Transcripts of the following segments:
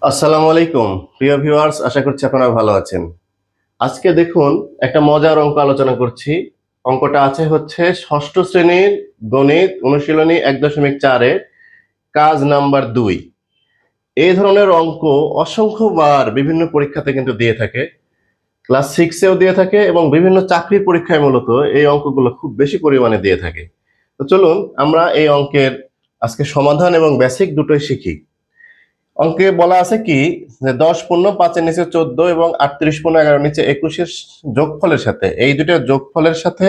আসসালামু আলাইকুম প্রিয় ভিউয়ার্স, আশা করছি আপনারা ভালো আছেন। আজকে দেখুন, একটা মজার অঙ্ক আলোচনা করছি। অঙ্কটা আছে হচ্ছে ষষ্ঠ শ্রেণীর গণিত অনুশীলনী 1.4 এর কাজ নাম্বার 2। এই ধরনের অঙ্ক অসংখ্যবার বিভিন্ন পরীক্ষাতে কিন্তু দিয়ে থাকে। ক্লাস 6-এও দিয়ে থাকে এবং বিভিন্ন চাকরির পরীক্ষায় মূলত এই অঙ্কগুলো খুব বেশি পরিমাণে দিয়ে থাকে। তো চলুন আমরা এই অঙ্কের আজকে সমাধান এবং বেসিক দুটোই শিখি। অঙ্কে বলা আছে কি, যে 10 পূর্ণ 5-এর নিচে 14 এবং 38 পূর্ণ 11-এর নিচে 21-এর যোগফলের সাথে এই দুটোর যোগফলের সাথে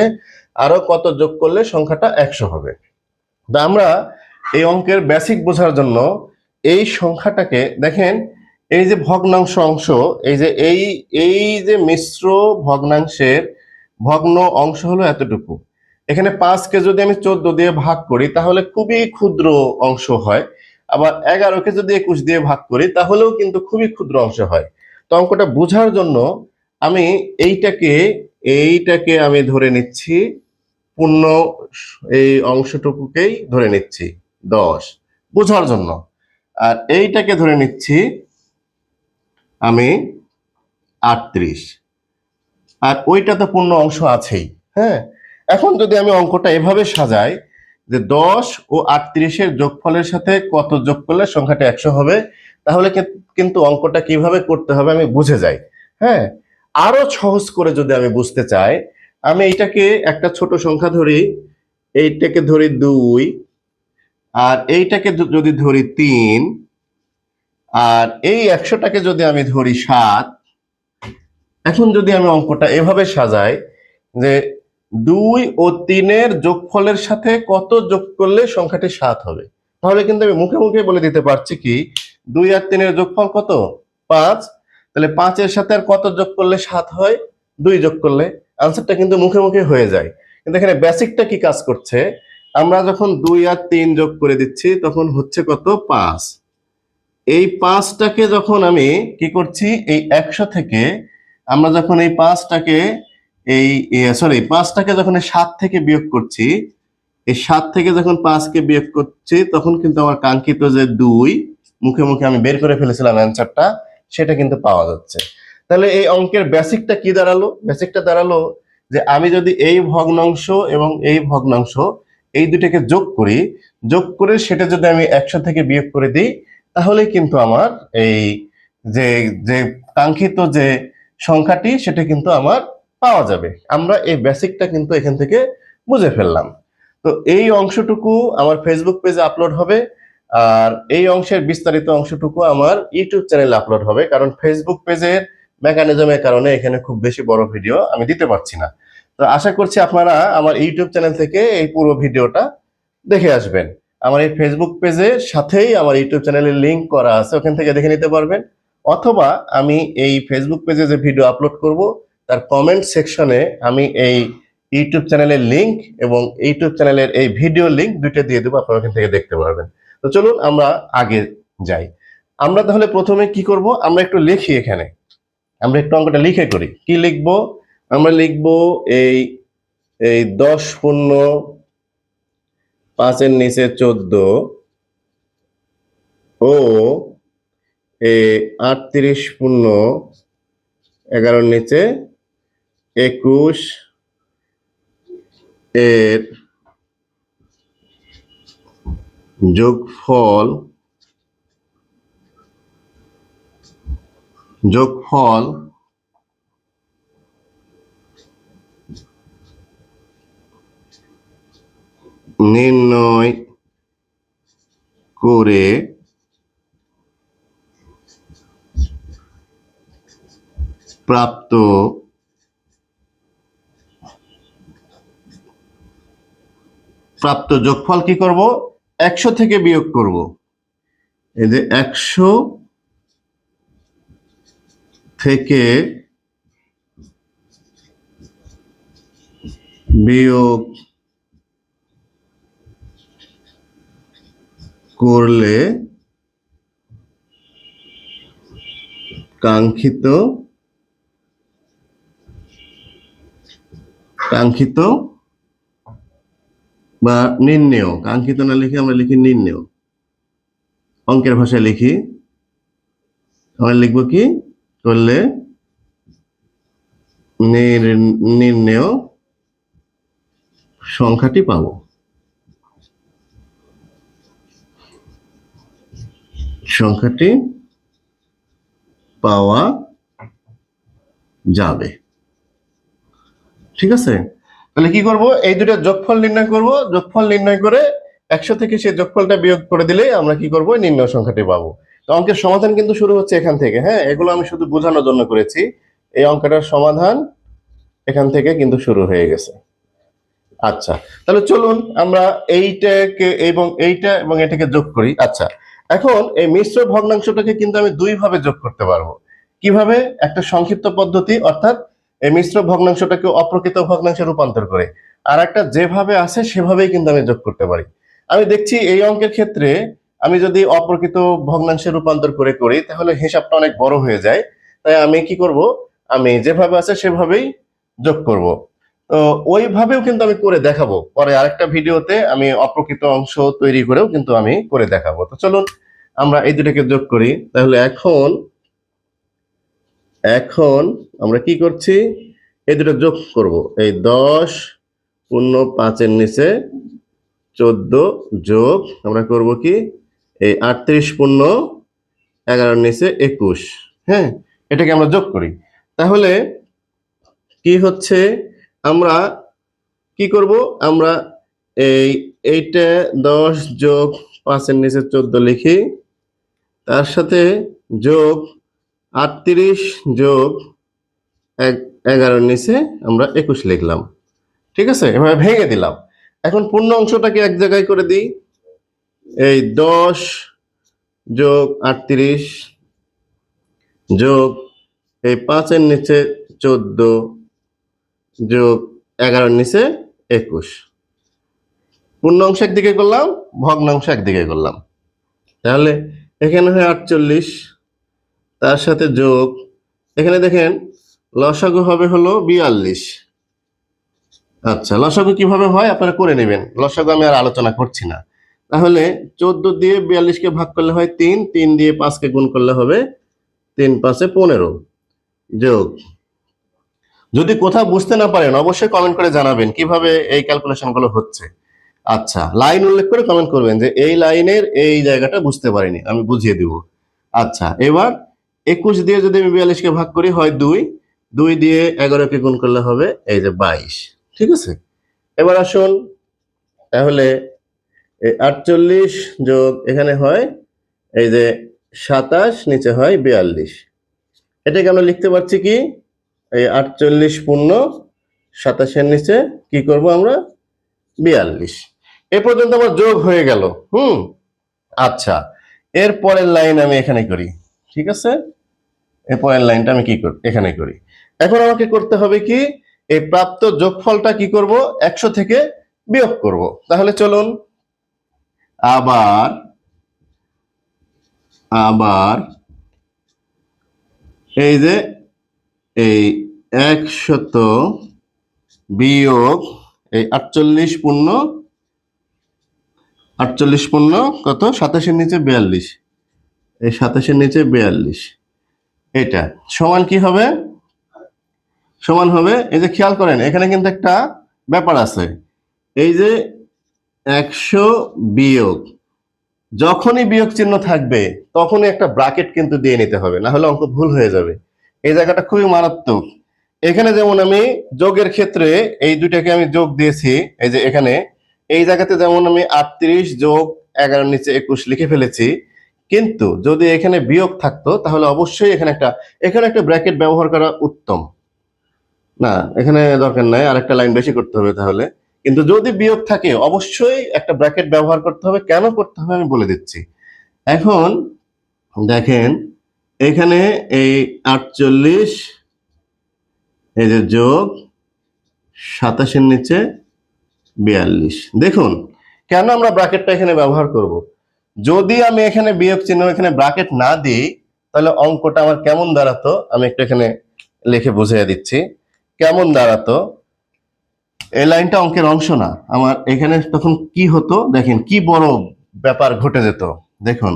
আরো কত যোগ করলে সংখ্যাটা 100 হবে। তো আমরা এই অঙ্কের বেসিক বোঝার জন্য এই সংখ্যাটাকে দেখেন, এই যে ভগ্নাংশ অংশ, এই যে এই যে মিশ্র ভগ্নাংশের ভগ্ন অংশ হলো এতটুকু। এখানে 5কে যদি আমি 14 দিয়ে ভাগ করি তাহলে খুবই ক্ষুদ্র অংশ হয়। আবার 11কে যদি 21 দিয়ে ভাগ করি তাহলেও কিন্তু খুবই ক্ষুদ্র অংশ হয়। তো অঙ্কটা বোঝার জন্য আমি এইটাকে এইটাকে আমি ধরে নিচ্ছি পূর্ণ, এই অংশটুকুকেই ধরে নিচ্ছি 10 বোঝার জন্য। আর এইটাকে ধরে নিচ্ছি আমি 38। আর ওইটা তো পূর্ণ অংশ আছেই। হ্যাঁ, এখন যদি আমি অঙ্কটা এভাবে সাজাই যে 10 ও 38-এর যোগফলের সাথে কত যোগ করলে সংখ্যাটা 100 হবে, তাহলে কিন্তু অঙ্কটা কিভাবে করতে হবে আমি বুঝে যাই। হ্যাঁ, আরো সহজ করে যদি আমি বুঝতে চাই, আমি এইটাকে একটা ছোট সংখ্যা ধরি, এইটাকে ধরি 2, আর এইটাকে যদি ধরি 3, আর এই 100টাকে যদি আমি ধরি 7। এখন যদি আমি অঙ্কটা এভাবে সাজাই যে 2 ও 3-এর যোগফলের সাথে কত যোগ করলে সংখ্যাটি 7 হবে, তাহলে কিন্তু আমি মুখে মুখে বলে দিতে পারছি কি 2 আর 3-এর যোগফল কত, 5। তাহলে 5-এর সাথে আর কত যোগ করলে 7 হয়, 2 যোগ করলে। আনসারটা কিন্তু মুখে মুখে হয়ে যায়। কিন্তু এখানে বেসিকটা কি কাজ করছে, আমরা যখন 2 আর 3 যোগ করে দিচ্ছি তখন হচ্ছে কত, 5। এই 5টাকে যখন আমি কি করছি, এই 100 থেকে আমরা যখন এই 5টাকে এই 5টাকে যখন এই 7 থেকে বিয়োগ করছি, এই 7 থেকে যখন 5কে বিয়োগ করছি তখন কিন্তু আমার কাঙ্ক্ষিত যে 2 মুখে মুখে আমি বের করে ফেলেছিলাম অ্যান্সারটা, সেটা কিন্তু পাওয়া যাচ্ছে। তাহলে এই অঙ্কের বেসিকটা কি দাঁড়ালো, বেসিকটা দাঁড়ালো যে আমি যদি এই ভগ্নাংশ এবং এই ভগ্নাংশ এই দুটোকে যোগ করি, যোগ করে সেটা যদি আমি 100 থেকে বিয়োগ করে দিই, তাহলে কিন্তু আমার এই যে যে কাঙ্ক্ষিত যে সংখ্যাটি সেটা কিন্তু আমার পাওয়া যাবে। আমরা এই বেসিকটা কিন্তু এখান থেকে বুঝে ফেললাম। তো এই অংশটুকু আমার ফেসবুক পেজে আপলোড হবে, আর এই অংশের বিস্তারিত অংশটুকু আমার ইউটিউব চ্যানেলে আপলোড হবে, কারণ ফেসবুক পেজের মেকানিজমের কারণে এখানে খুব বেশি বড় ভিডিও আমি দিতে পারছি না। তো আশা করছি আপনারা আমার ইউটিউব চ্যানেল থেকে এই পুরো ভিডিওটা দেখে আসবেন। আমার এই ফেসবুক পেজের সাথেই আমার ইউটিউব চ্যানেলের লিংক করা আছে, ওখান থেকে দেখে নিতে পারবেন। অথবা আমি এই ফেসবুক পেজে যে ভিডিও আপলোড করব তার কমেন্ট সেকশনে আমি এই ইউটিউব চ্যানেলের লিংক এবং ইউটিউব চ্যানেলের এই ভিডিও লিংক দুইটা দিয়ে দেবো, আপনারা ওখান থেকে দেখতে পারবেন। তো চলুন আমরা আগে যাই। আমরা তাহলে প্রথমে কি করব, আমরা একটু লিখি এখানে, আমরা একটু অঙ্কটা লিখে করি। কি লিখবো, আমরা লিখবো এই এই 10 পূর্ণ 5-এর নিচে 14 ও 38 পূর্ণ 11-এর নিচে 21 এর যোগফল যোগফল নির্ণয় করে প্রাপ্ত যোগফল কি করব, 100 থেকে বিয়োগ করব। এই যে 100 থেকে বিয়োগ করলে কাঙ্ক্ষিত বা নির্ণেয়, কাঙ্ক্ষিত না লিখে আমরা লিখি নির্ণেয়, অঙ্কের ভাষায় লিখি আমরা লিখবো কি, করলে নির্ণেয় সংখ্যাটি পাবো। সংখ্যাটি পাওয়া যাবে। ঠিক আছে, তাহলে কি করব, এই দুটো যোগফল নির্ণয় করব, যোগফল নির্ণয় করে 100 থেকে সেই যোগফলটা বিয়োগ করে দিলেই আমরা কি করব, নির্ণয় সংখ্যাটি পাবো। তো অঙ্কের সমাধান কিন্তু শুরু হচ্ছে এখান থেকে। হ্যাঁ, এগুলো আমি শুধু বোঝানোর জন্য করেছি। এই অঙ্কটার সমাধান এখান থেকে কিন্তু শুরু হয়ে গেছে। আচ্ছা, তাহলে চলুন আমরা এইটাকে এবং এইটা এবং এটাকে যোগ করি। আচ্ছা, এখন এই মিশ্র ভগ্নাংশটাকে কিন্তু আমি দুই ভাবে যোগ করতে পারবো। কিভাবে? একটা সংক্ষিপ্ত পদ্ধতি, অর্থাৎ এই মিশ্র ভগ্নাংশটাকে অপ্রকৃত ভগ্নাংশে রূপান্তর করে, আর একটা যেভাবে আছে সেভাবেই কিন্তু আমি যোগ করতে পারি। আমি দেখছি এই অঙ্কের ক্ষেত্রে আমি যদি অপ্রকৃত ভগ্নাংশে রূপান্তর করে করি তাহলে হিসাবটা অনেক বড় হয়ে যায়। তাই আমি কি করব, আমি যেভাবে আছে সেভাবেই যোগ করব। তো ওইভাবেও কিন্তু আমি করে দেখাবো, পরে আরেকটা ভিডিওতে আমি অপ্রকৃত অংশ তৈরি করেও কিন্তু আমি করে দেখাবো। তো চলুন আমরা এই দুটাকে যোগ করি। তাহলে এখন এখন আমরা কি করছি, এই দুটো যোগ করব। এই 10 পূর্ণ 5-এর নিচে 14 যোগ আমরা করব কি, এই 38 পূর্ণ 11-এর নিচে 21। হ্যাঁ, এটাকে আমরা যোগ করি। তাহলে কি হচ্ছে, আমরা কি করব, আমরা এইটা 10 যোগ 5-এর নিচে 14 লিখি, তার সাথে যোগ 38 যোগ 11-এর নিচে আমরা 21 লিখলাম। ঠিক আছে, এভাবে ভেঙে দিলাম। এখন পূর্ণ অংশটাকে এক জায়গায় করে দিই। এই 10 যোগ 38 যোগ এই 5-এর নিচে 14 যোগ 11-এর নিচে 21। পূর্ণ অংশ একদিকে করলাম, ভগ্নাংশ একদিকে করলাম। তাহলে এখানে হয় 48, তার সাথে যোগ, এখানে দেখেন লসাগু হবে হলো 42। আচ্ছা, লসাগু কিভাবে হয় আপনারা করে নেবেন, লসাগু আমি আর আলোচনা করছি না। তাহলে 14 দিয়ে 42-কে ভাগ করলে হয় 3, 3 দিয়ে 5-কে গুণ করলে হবে 3 5-এ 15 যোগ, যদি কোথাও বুঝতে না পারেন অবশ্যই কমেন্ট করে জানাবেন কিভাবে এই ক্যালকুলেশন গুলো হচ্ছে। আচ্ছা, লাইন উল্লেখ করে কমেন্ট করবেন যে এই লাইনের এই জায়গাটা বুঝতে পারিনি, আমি বুঝিয়ে দিব। আচ্ছা, এবার 21 দিয়ে যদি আমি 42-কে ভাগ করি হয় 2, 2 দিয়ে 11-কে গুণ করলে হবে এই যে 22। ঠিক আছে, এবার আসুন, তাহলে 48 যোগ এখানে হয় এই যে 27, নিচে হয় 42। এটাকে আমরা লিখতে পারছি কি, এই 48 পূর্ণ 27-এর নিচে কি করব আমরা, 42। এ পর্যন্ত আমার যোগ হয়ে গেল। আচ্ছা, এর পরের লাইন আমি এখানে করি। ঠিক আছে, এর পরের লাইনটা আমি কি করি, এখানে করি। এখন আমাকে করতে হবে কি, এই প্রাপ্ত যোগফলটা কি করব, 100 থেকে বিয়োগ করব। তাহলে চলুন আবার আবার এই যে এই 100 বিয়োগ এই 48 পূর্ণ কত, 27-এর নিচে 42, এই 27-এর নিচে 42, এটা সমান কি হবে, সমান হবে এই যে খেয়াল করেন এখানে কিন্তু একটা ব্যাপার আছে। এই যে 100 বিয়োগ, যখনই বিয়োগ চিহ্ন থাকবে তখনই একটা ব্র্যাকেট কিন্তু দিয়ে নিতে হবে, না হলে অঙ্ক ভুল হয়ে যাবে। এই জায়গাটা খুবই মারাত্মক। এখানে যেমন আমি যোগের ক্ষেত্রে এই দুইটাকে আমি যোগ দিয়েছি, এই যে এখানে এই জায়গাতে যেমন আমি 38 যোগ 11-এর নিচে 21 লিখে ফেলেছি, কিন্তু যদি এখানে বিয়োগ থাকতো তাহলে অবশ্যই এখানে একটা ব্র্যাকেট ব্যবহার করা উত্তম। না, এখানে দরকার নাই, আরেকটা লাইন বেশি করতে হবে তাহলে। কিন্তু যদি বিয়োগ থাকে অবশ্যই একটা ব্র্যাকেট ব্যবহার করতে হবে। কেন করতে হবে আমি বলে দিচ্ছি। এখন দেখেন এখানে এই 48 এই যে যোগ 27-এর নিচে 42, দেখুন কেন আমরা ব্র্যাকেটটা এখানে ব্যবহার করব। যদি আমি এখানে বিয়োগ চিহ্ন এখানে ব্র্যাকেট না দিই তাহলে অঙ্কটা আমার কেমন দাঁড়াতো, আমি একটু এখানে লিখে বুঝিয়ে দিচ্ছি কেমন দাঁড়াতো। এই লাইনটা অঙ্কের অংশ না আমার, এখানে তখন কি হতো দেখেন, কি বড় ব্যাপার ঘটে যেত। দেখুন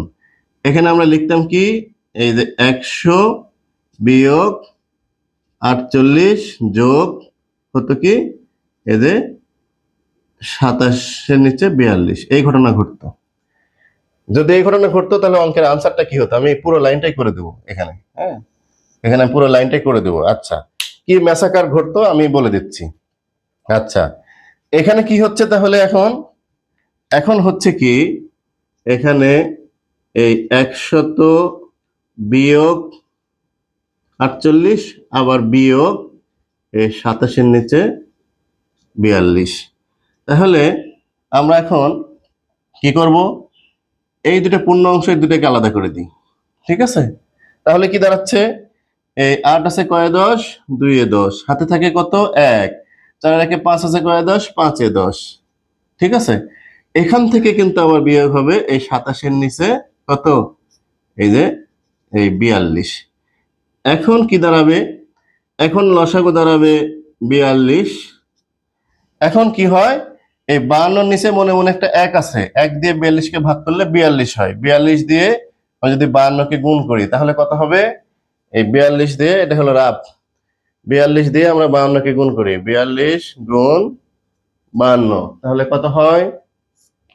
এখানে আমরা লিখতাম কি, এই যে 100 বিয়োগ 48 যোগ হতো কি এই যে 27-এর নিচে 42, এই ঘটনা ঘটতো। যদি এই ঘটনা ঘটতো তাহলে অঙ্কের আনসারটা কি হতো, আমি পুরো লাইনটাই করে দেবো এখানে। হ্যাঁ, এখানে পুরো লাইনটাই করে দেবো। আচ্ছা, কি ম্যাসাকার ঘটতো আমি বলে দিচ্ছি। আচ্ছা, এখানে কি হচ্ছে তাহলে, এখন এখন হচ্ছে কি এখানে এই 100 বিয়োগ 48 আবার বিয়োগ এই 27-এর নিচে 42। তাহলে আমরা এখন কি করব, এই দুটো পূর্ণ অংশ এই দুটোকে আলাদা করে দিই। ঠিক আছে, তাহলে কি দাঁড়াচ্ছে, এই 8 আছে কয়ে 10, 2 এ 10, হাতে থাকে কত 1, 4 একে 5 আছে কয়ে 10, 5 এ 10। ঠিক আছে, এখান থেকে কিন্তু আবার বিয়োগ হবে এই 27-এর নিচে কত, এই যে এই 42। এখন কি দাঁড়াবে, এখন লসাগু দাঁড়াবে 42। এখন কি হয়, এই 52-এর নিচে মনে মনে একটা 1 আছে, 1 দিয়ে 42-কে ভাগ করলে 42 হয়। 42 দিয়ে আমি যদি 52-কে গুণ করি তাহলে কত হবে, এই 42 দিয়ে, এটা হলো রাফ, 42 দিয়ে আমরা 52-কে গুণ করি, 42 গুণ 52, তাহলে কত হয়,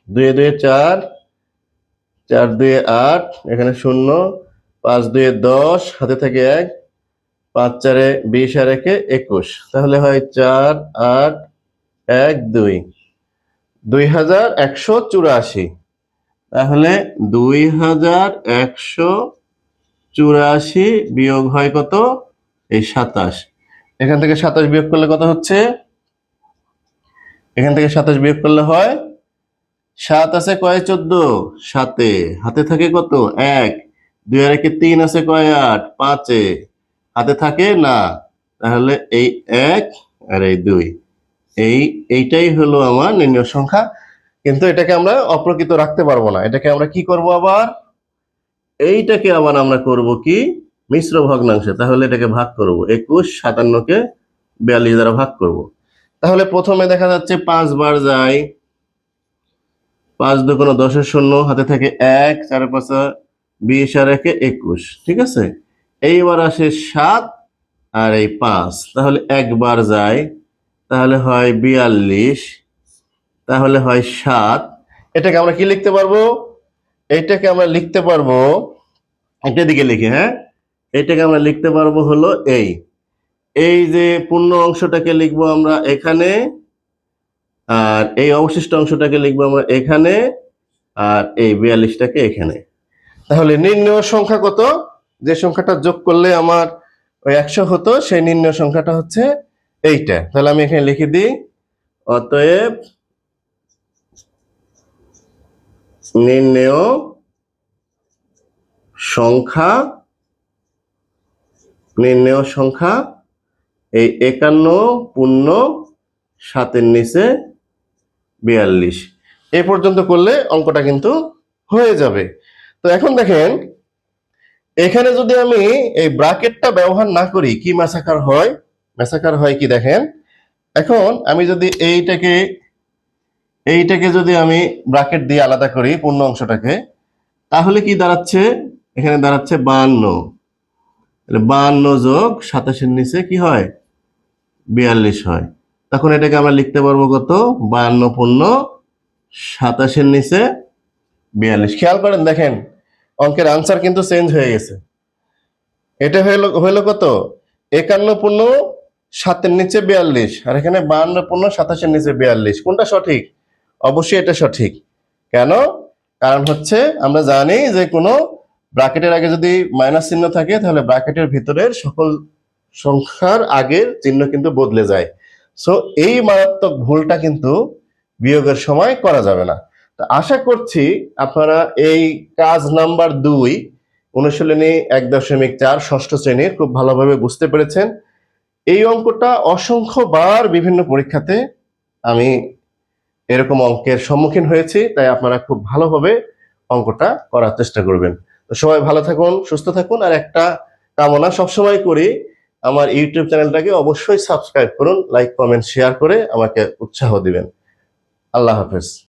2 এ 2 4, 4 2 8, এখানে 0, 5 2 10, হাতে থাকে 1, 5 4 20 আর 1 21, তাহলে হয় 4 8 1 2, 2184। তাহলে 2184 বিয়োগ হয় কত, এই 27। এখান থেকে 27 বিয়োগ করলে কত হচ্ছে, এখান থেকে 27 বিয়োগ করলে হয় 7 আছে কয় 14, 7 এ, হাতে থাকে কত 1, 2 আর 1 3 আছে কয় 8, 5 এ, হাতে থাকে না, তাহলে এই 1 আর এই 2, এইটাই হলো আমার নির্ণয় সংখ্যা। কিন্তু এটাকে আমরা অপ্রকৃত রাখতে পারবো না, এটাকে আমরা কি করব, আবার এইটাকে আবার আমরা করব কি মিশ্র ভগ্নাংশে। তাহলে এটাকে ভাগ করব, 21 57-কে 42 দ্বারা ভাগ করব। তাহলে প্রথমে দেখা যাচ্ছে 5 বার যায়, 5 2 10-এর 0, হাতে থাকে 1, 4 5 20 আর 1 21। ঠিক আছে, এইবার আসে 7 আর এই 5, তাহলে একবার যায়, তাহলে হয় 42, তাহলে হয় 7। এটাকে আমরা কি লিখতে পারবো, এইটাকে আমরা লিখতে পারবো, একটা দিকে লিখি, হ্যাঁ, এটাকে আমরা লিখতে পারবো হলো এই এই যে পূর্ণ অংশটাকে লিখবো আমরা এখানে, আর এই অবশিষ্ট অংশটাকে লিখবো আমরা এখানে, আর এই 42টাকে এখানে। তাহলে নির্ণয় সংখ্যা কত, যে সংখ্যাটা যোগ করলে আমার ওই 100 হতো, সেই নির্ণয় সংখ্যাটা হচ্ছে এইটা। তাহলে আমি এখানে লিখে দিই, অতএব নির্ণয় সংখ্যা, নির্ণয় সংখ্যা এই 51.7-এর নিচে 42। এই পর্যন্ত করলে অঙ্কটা কিন্তু হয়ে যাবে। তো এখন দেখেন, এখানে যদি আমি এই ব্র্যাকেটটা ব্যবহার না করি কি ম্যাসাকার হয়, ম্যাসাকার হয় কি দেখেন, এখন আমি যদি এইটাকে যদি আমি ব্র্যাকেট দিয়ে আলাদা করি পূর্ণ অংশটাকে, তাহলে কি দাঁড়াচ্ছে, এখানে দাঁড়াচ্ছে 52, 52 যোগ 27-এর নিচে কি হয় 42 হয়। তখন এটাকে আমরা লিখতে পারবো কত, 52 পূর্ণ 27-এর নিচে 42। খেয়াল করেন দেখেন, অঙ্কের আনসার কিন্তু চেঞ্জ হয়ে গেছে। এটা হইলো কত, 51.7-এর নিচে 42, আর এখানে 52.27-এর নিচে 42। কোনটা সঠিক, অবশ্যই এটা সঠিক। কেন, কারণ হচ্ছে আমরা জানি যে কোনো ব্র্যাকেটের আগে যদি মাইনাস চিহ্ন থাকে তাহলে ব্র্যাকেটের ভিতরের সকল সংখ্যার আগের চিহ্ন কিন্তু বদলে যায়। সো এই মারাত্মক ভুলটা কিন্তু বিয়োগের সময় করা যাবে না। তো আশা করছি আপনারা এই কাজ নাম্বার 2 অনুশীলনী 1.4 ষষ্ঠ শ্রেণীর খুব ভালোভাবে বুঝতে পেরেছেন। এই অঙ্কটা অসংখ্যবার বিভিন্ন পরীক্ষাতে আমি এরকম অঙ্কের সম্মুখীন হয়েছি, তাই আপনারা খুব ভালোভাবে অঙ্কটা করার চেষ্টা করবেন। তো সবাই ভালো থাকুন, সুস্থ থাকুন, আর একটা কামনা সবসময় করি, আমার ইউটিউব চ্যানেলটাকে অবশ্যই সাবস্ক্রাইব করুন, লাইক কমেন্ট শেয়ার করে আমাকে উৎসাহ দিবেন। আল্লাহ হাফেজ।